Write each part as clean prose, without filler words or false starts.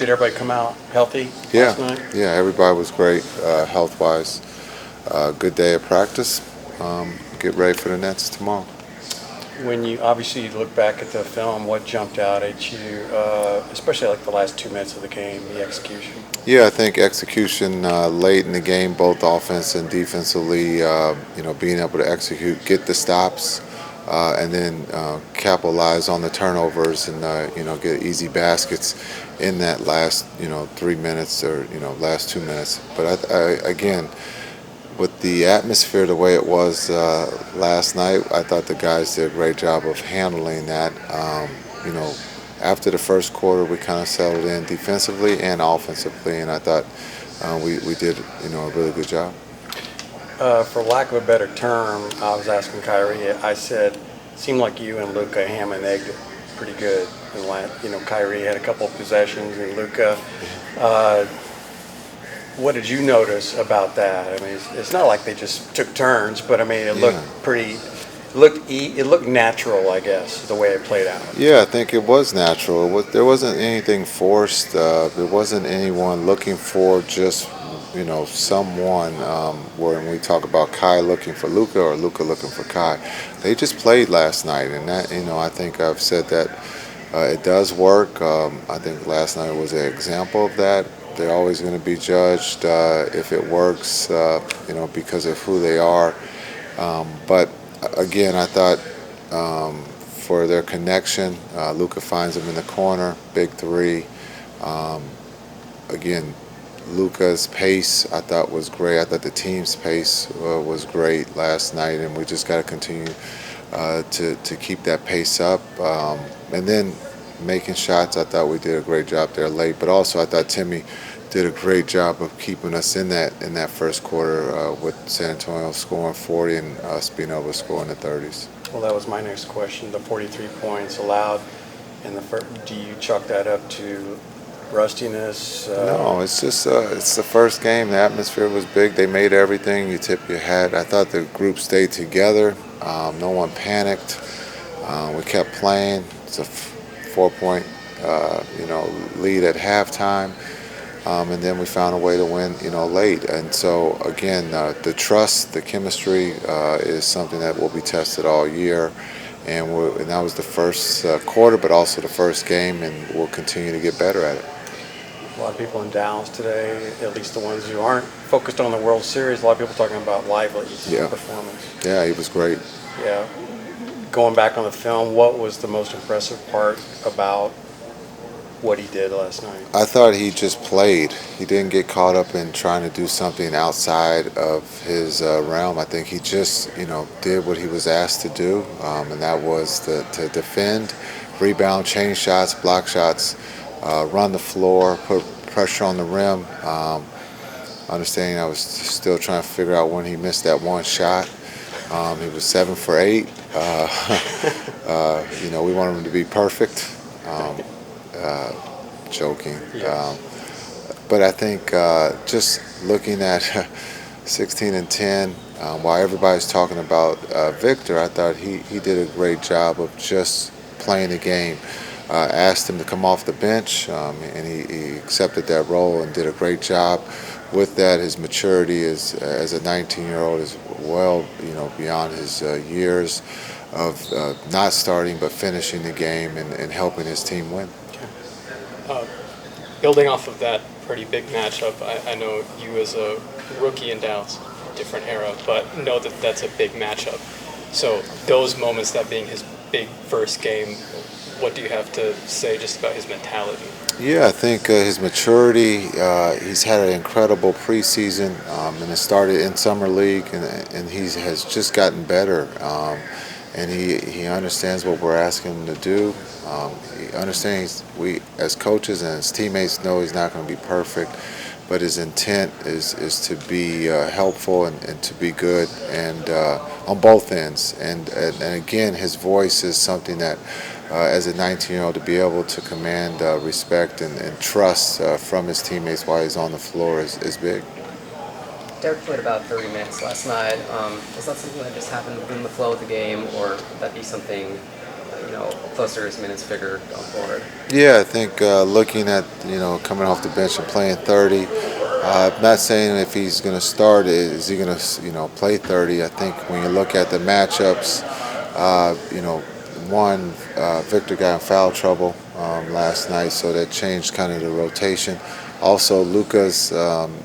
Did everybody come out healthy Yeah, last night? yeah, everybody was great health-wise. Good day of practice. Get ready for the Nets tomorrow. When you obviously look back at the film, what jumped out at you, especially like the last 2 minutes of the game, the execution? Yeah, I think execution late in the game, both offense and defensively, being able to execute, get the stops, and then capitalize on the turnovers and, get easy baskets in that last, 3 minutes or, last 2 minutes. But again, with the atmosphere the way it was last night, I thought the guys did a great job of handling that. After the first quarter, we kind of settled in defensively and offensively, and I thought we did a really good job. For lack of a better term, I was asking Kyrie. I said, seemed like you and Luka ham and egged it pretty good. Kyrie had a couple of possessions, and Luka. What did you notice about that? I mean, it's not like they just took turns, but I mean, it looked pretty. It looked natural, I guess, the way it played out. Yeah, I think it was natural. There wasn't anything forced. There wasn't anyone looking for just someone. When we talk about Kai looking for Luka or Luka looking for Kai, they just played last night, and that I think I've said that it does work. I think last night was an example of that. They're always going to be judged if it works, because of who they are. But again, I thought for their connection, Luka finds him in the corner, big three. Again, Luka's pace I thought was great. I thought the team's pace was great last night, and we just got to continue to keep that pace up. And then making shots, I thought we did a great job there late. But also, I thought Timmy did a great job of keeping us in that first quarter with San Antonio scoring 40 and us being able to score in the 30s. Well, that was my next question. The 43 points allowed in the first. Do you chalk that up to rustiness? No, it's just it's the first game. The atmosphere was big. They made everything. You tip your hat. I thought the group stayed together. No one panicked. We kept playing. It's a 4-point lead at halftime. And then we found a way to win, late. And so, again, the trust, the chemistry is something that will be tested all year. And that was the first quarter, but also the first game, and we'll continue to get better at it. A lot of people in Dallas today, at least the ones who aren't focused on the World Series, a lot of people talking about Lively's performance. Yeah, he was great. Yeah. Going back on the film, what was the most impressive part about what he did last night? I thought he just played. He didn't get caught up in trying to do something outside of his realm. I think he just, did what he was asked to do, and that was to defend, rebound, change shots, block shots, run the floor, put pressure on the rim. Understanding I was still trying to figure out when he missed that one shot. He was 7 for 8. We wanted him to be perfect. Joking. But I think just looking at 16 and 10, while everybody's talking about Victor, I thought he did a great job of just playing the game. Asked him to come off the bench, and he accepted that role and did a great job with that. His maturity as a 19-year-old is well, beyond his years of not starting but finishing the game and helping his team win. Building off of that pretty big matchup, I know you as a rookie in Dallas, different era, but know that that's a big matchup. So those moments, that being his big first game, what do you have to say just about his mentality? Yeah, I think his maturity, he's had an incredible preseason, and it started in Summer League, and he has just gotten better. And he understands what we're asking him to do. He understands we, as coaches and as teammates, know he's not going to be perfect, but his intent is to be helpful and to be good, and on both ends. And again, his voice is something that, as a 19-year-old, to be able to command respect and trust from his teammates while he's on the floor is big. Dereck played about 30 minutes last night. Was that something that just happened within the flow of the game, or would that be something closer to his minutes figure going forward? Yeah, I think looking at coming off the bench and playing 30. I'm not saying if he's going to start, is he going to play 30. I think when you look at the matchups, Victor got in foul trouble last night, so that changed kind of the rotation. Also, Luka's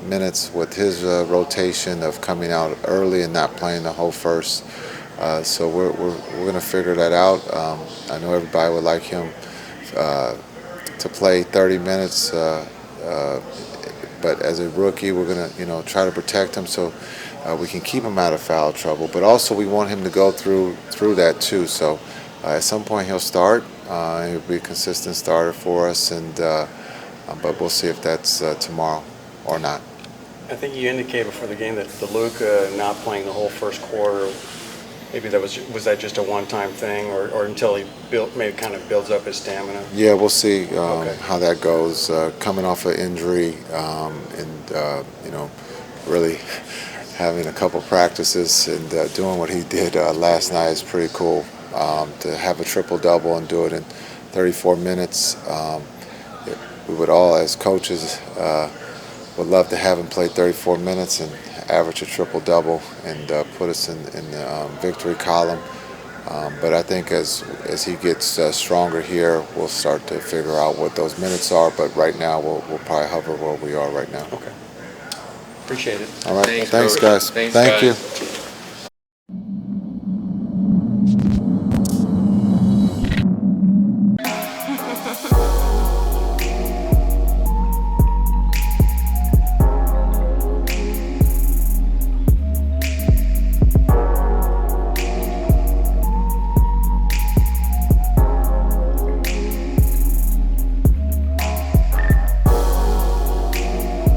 minutes with his rotation of coming out early and not playing the whole first. So we're going to figure that out. I know everybody would like him to play 30 minutes, but as a rookie, we're going to try to protect him so we can keep him out of foul trouble. But also, we want him to go through that too. So at some point, he'll start. He'll be a consistent starter for us, but we'll see if that's tomorrow or not. I think you indicated before the game that the Luka not playing the whole first quarter, maybe was that just a one-time thing, or until he maybe kind of builds up his stamina? Yeah, we'll see Okay. how that goes. Coming off an injury and really having a couple practices and doing what he did last night is pretty cool. To have a triple-double and do it in 34 minutes. We would all, as coaches, would love to have him play 34 minutes and average a triple-double and put us in the victory column. But I think as he gets stronger here, we'll start to figure out what those minutes are. But right now, we'll probably hover where we are right now. Okay. Appreciate it. All right. Thanks, Thanks Coach. guys. Thanks, Thank guys. you.